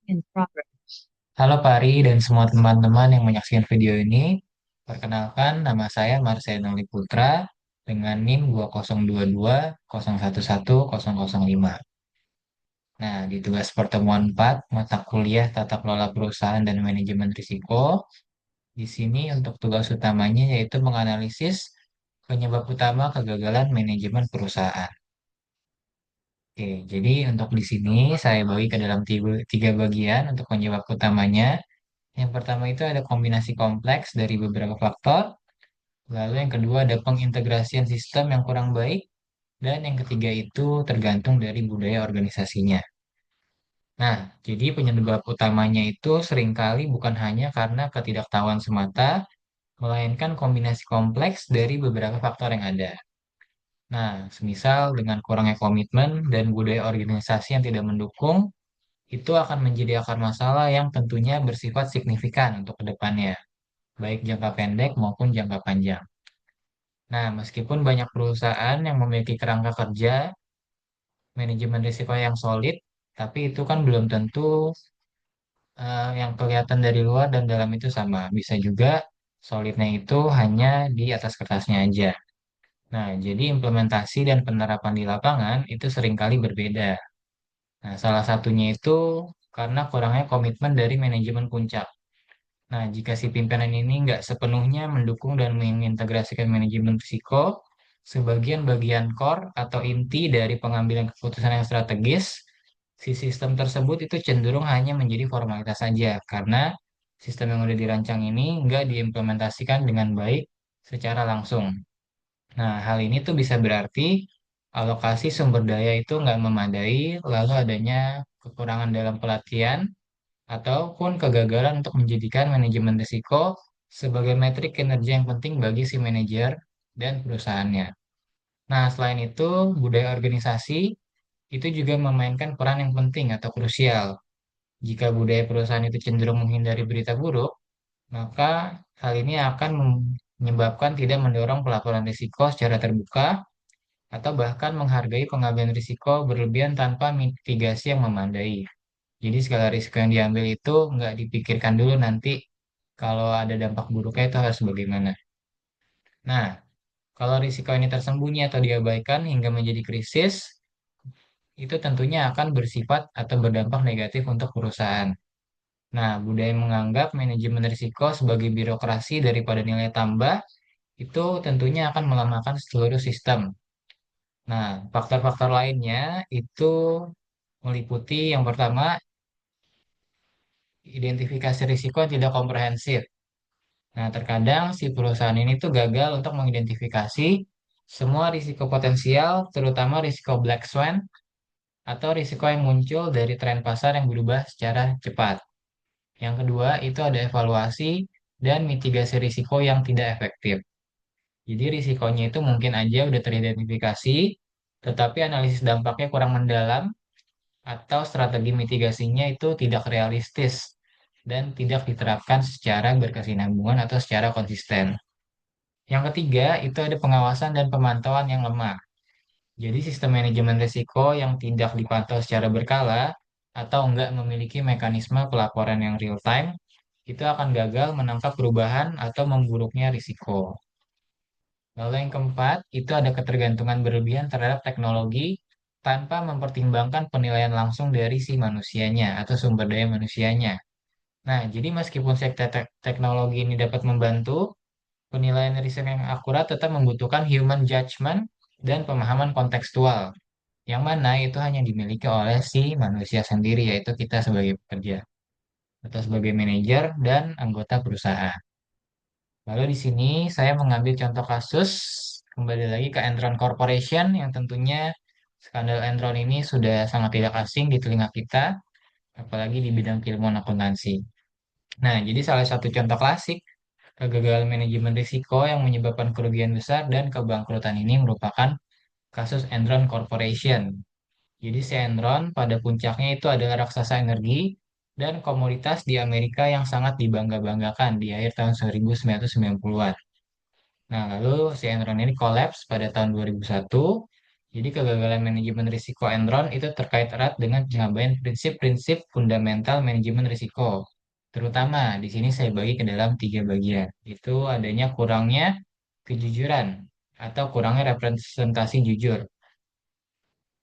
In progress. Halo Pari dan semua teman-teman yang menyaksikan video ini. Perkenalkan, nama saya Marcelo Putra dengan NIM 2022011005. Nah, di tugas pertemuan 4 mata kuliah Tata Kelola Perusahaan dan Manajemen Risiko, di sini untuk tugas utamanya yaitu menganalisis penyebab utama kegagalan manajemen perusahaan. Oke, jadi untuk di sini saya bagi ke dalam tiga bagian untuk penyebab utamanya. Yang pertama itu ada kombinasi kompleks dari beberapa faktor. Lalu yang kedua ada pengintegrasian sistem yang kurang baik. Dan yang ketiga itu tergantung dari budaya organisasinya. Nah, jadi penyebab utamanya itu seringkali bukan hanya karena ketidaktahuan semata, melainkan kombinasi kompleks dari beberapa faktor yang ada. Nah, semisal dengan kurangnya komitmen dan budaya organisasi yang tidak mendukung, itu akan menjadi akar masalah yang tentunya bersifat signifikan untuk kedepannya, baik jangka pendek maupun jangka panjang. Nah, meskipun banyak perusahaan yang memiliki kerangka kerja, manajemen risiko yang solid, tapi itu kan belum tentu yang kelihatan dari luar dan dalam itu sama. Bisa juga solidnya itu hanya di atas kertasnya aja. Nah, jadi implementasi dan penerapan di lapangan itu seringkali berbeda. Nah, salah satunya itu karena kurangnya komitmen dari manajemen puncak. Nah, jika si pimpinan ini nggak sepenuhnya mendukung dan mengintegrasikan manajemen risiko, sebagian bagian core atau inti dari pengambilan keputusan yang strategis, si sistem tersebut itu cenderung hanya menjadi formalitas saja, karena sistem yang udah dirancang ini nggak diimplementasikan dengan baik secara langsung. Nah, hal ini tuh bisa berarti alokasi sumber daya itu nggak memadai, lalu adanya kekurangan dalam pelatihan, ataupun kegagalan untuk menjadikan manajemen risiko sebagai metrik kinerja yang penting bagi si manajer dan perusahaannya. Nah, selain itu, budaya organisasi itu juga memainkan peran yang penting atau krusial. Jika budaya perusahaan itu cenderung menghindari berita buruk, maka hal ini akan menyebabkan tidak mendorong pelaporan risiko secara terbuka atau bahkan menghargai pengambilan risiko berlebihan tanpa mitigasi yang memadai. Jadi segala risiko yang diambil itu nggak dipikirkan dulu nanti kalau ada dampak buruknya itu harus bagaimana. Nah, kalau risiko ini tersembunyi atau diabaikan hingga menjadi krisis, itu tentunya akan bersifat atau berdampak negatif untuk perusahaan. Nah, budaya menganggap manajemen risiko sebagai birokrasi daripada nilai tambah, itu tentunya akan melemahkan seluruh sistem. Nah, faktor-faktor lainnya itu meliputi yang pertama, identifikasi risiko yang tidak komprehensif. Nah, terkadang si perusahaan ini tuh gagal untuk mengidentifikasi semua risiko potensial, terutama risiko black swan atau risiko yang muncul dari tren pasar yang berubah secara cepat. Yang kedua, itu ada evaluasi dan mitigasi risiko yang tidak efektif. Jadi risikonya itu mungkin aja udah teridentifikasi, tetapi analisis dampaknya kurang mendalam atau strategi mitigasinya itu tidak realistis dan tidak diterapkan secara berkesinambungan atau secara konsisten. Yang ketiga, itu ada pengawasan dan pemantauan yang lemah. Jadi sistem manajemen risiko yang tidak dipantau secara berkala atau enggak memiliki mekanisme pelaporan yang real time, itu akan gagal menangkap perubahan atau memburuknya risiko. Lalu yang keempat, itu ada ketergantungan berlebihan terhadap teknologi tanpa mempertimbangkan penilaian langsung dari si manusianya atau sumber daya manusianya. Nah, jadi meskipun sektor teknologi ini dapat membantu, penilaian riset yang akurat tetap membutuhkan human judgment dan pemahaman kontekstual, yang mana itu hanya dimiliki oleh si manusia sendiri, yaitu kita sebagai pekerja atau sebagai manajer dan anggota perusahaan. Lalu di sini saya mengambil contoh kasus kembali lagi ke Enron Corporation yang tentunya skandal Enron ini sudah sangat tidak asing di telinga kita, apalagi di bidang keilmuan akuntansi. Nah, jadi salah satu contoh klasik kegagalan manajemen risiko yang menyebabkan kerugian besar dan kebangkrutan ini merupakan kasus Enron Corporation. Jadi si Enron pada puncaknya itu adalah raksasa energi dan komoditas di Amerika yang sangat dibangga-banggakan di akhir tahun 1990-an. Nah, lalu si Enron ini kolaps pada tahun 2001 Jadi kegagalan manajemen risiko Enron itu terkait erat dengan pengabaian prinsip-prinsip fundamental manajemen risiko. Terutama di sini saya bagi ke dalam tiga bagian. Itu adanya kurangnya kejujuran atau kurangnya representasi jujur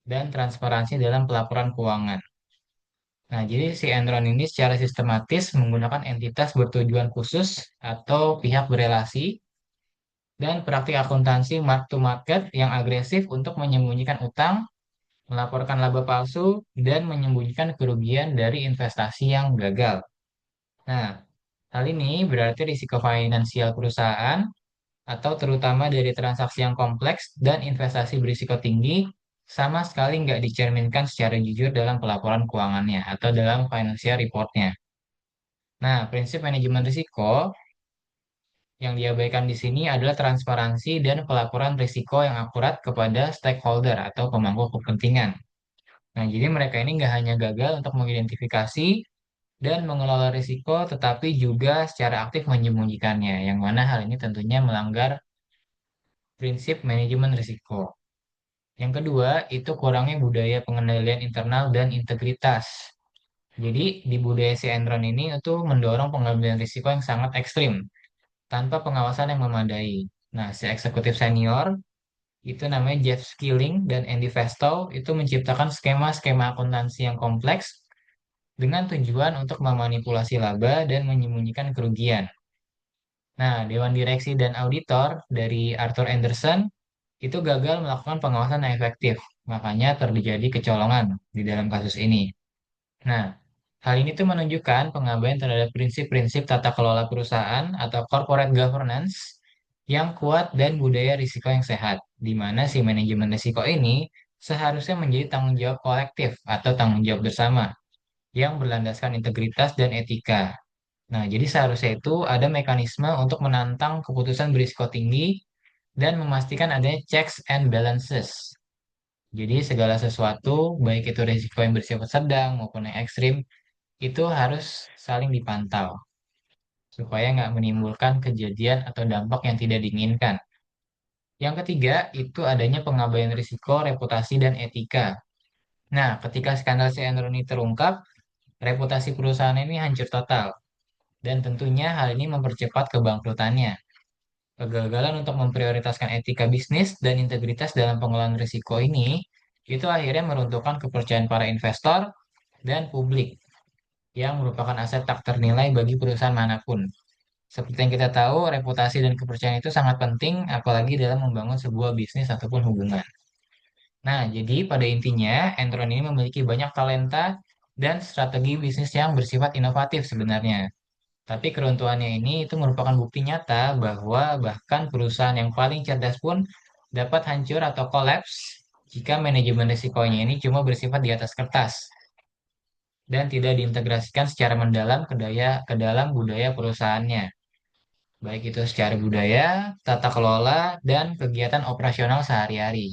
dan transparansi dalam pelaporan keuangan. Nah, jadi si Enron ini secara sistematis menggunakan entitas bertujuan khusus atau pihak berelasi dan praktik akuntansi mark to market yang agresif untuk menyembunyikan utang, melaporkan laba palsu, dan menyembunyikan kerugian dari investasi yang gagal. Nah, hal ini berarti risiko finansial perusahaan atau terutama dari transaksi yang kompleks dan investasi berisiko tinggi sama sekali nggak dicerminkan secara jujur dalam pelaporan keuangannya atau dalam financial reportnya. Nah, prinsip manajemen risiko yang diabaikan di sini adalah transparansi dan pelaporan risiko yang akurat kepada stakeholder atau pemangku kepentingan. Nah, jadi mereka ini nggak hanya gagal untuk mengidentifikasi dan mengelola risiko, tetapi juga secara aktif menyembunyikannya, yang mana hal ini tentunya melanggar prinsip manajemen risiko. Yang kedua, itu kurangnya budaya pengendalian internal dan integritas. Jadi, di budaya si Enron ini itu mendorong pengambilan risiko yang sangat ekstrim, tanpa pengawasan yang memadai. Nah, si eksekutif senior, itu namanya Jeff Skilling dan Andy Fastow, itu menciptakan skema-skema akuntansi yang kompleks dengan tujuan untuk memanipulasi laba dan menyembunyikan kerugian. Nah, Dewan Direksi dan Auditor dari Arthur Anderson itu gagal melakukan pengawasan yang efektif. Makanya terjadi kecolongan di dalam kasus ini. Nah, hal ini tuh menunjukkan pengabaian terhadap prinsip-prinsip tata kelola perusahaan atau corporate governance yang kuat dan budaya risiko yang sehat, di mana si manajemen risiko ini seharusnya menjadi tanggung jawab kolektif atau tanggung jawab bersama yang berlandaskan integritas dan etika. Nah, jadi seharusnya itu ada mekanisme untuk menantang keputusan berisiko tinggi dan memastikan adanya checks and balances. Jadi segala sesuatu, baik itu risiko yang bersifat sedang maupun yang ekstrim, itu harus saling dipantau supaya nggak menimbulkan kejadian atau dampak yang tidak diinginkan. Yang ketiga, itu adanya pengabaian risiko, reputasi, dan etika. Nah, ketika skandal si Enron ini terungkap, reputasi perusahaan ini hancur total. Dan tentunya hal ini mempercepat kebangkrutannya. Kegagalan untuk memprioritaskan etika bisnis dan integritas dalam pengelolaan risiko ini, itu akhirnya meruntuhkan kepercayaan para investor dan publik yang merupakan aset tak ternilai bagi perusahaan manapun. Seperti yang kita tahu, reputasi dan kepercayaan itu sangat penting, apalagi dalam membangun sebuah bisnis ataupun hubungan. Nah, jadi pada intinya, Enron ini memiliki banyak talenta dan strategi bisnis yang bersifat inovatif sebenarnya. Tapi keruntuhannya ini itu merupakan bukti nyata bahwa bahkan perusahaan yang paling cerdas pun dapat hancur atau kolaps jika manajemen risikonya ini cuma bersifat di atas kertas dan tidak diintegrasikan secara mendalam ke dalam budaya perusahaannya. Baik itu secara budaya, tata kelola, dan kegiatan operasional sehari-hari.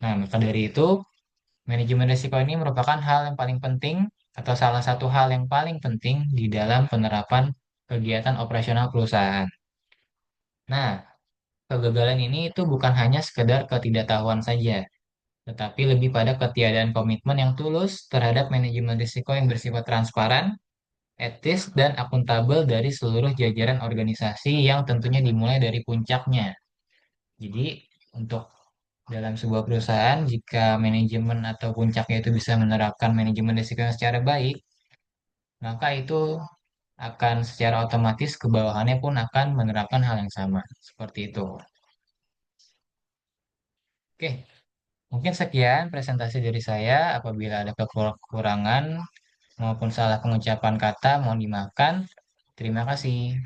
Nah, maka dari itu, manajemen risiko ini merupakan hal yang paling penting atau salah satu hal yang paling penting di dalam penerapan kegiatan operasional perusahaan. Nah, kegagalan ini itu bukan hanya sekedar ketidaktahuan saja, tetapi lebih pada ketiadaan komitmen yang tulus terhadap manajemen risiko yang bersifat transparan, etis, dan akuntabel dari seluruh jajaran organisasi yang tentunya dimulai dari puncaknya. Jadi, untuk dalam sebuah perusahaan, jika manajemen atau puncaknya itu bisa menerapkan manajemen risiko yang secara baik, maka itu akan secara otomatis ke bawahannya pun akan menerapkan hal yang sama. Seperti itu. Oke, mungkin sekian presentasi dari saya. Apabila ada kekurangan maupun salah pengucapan kata, mohon dimaafkan. Terima kasih.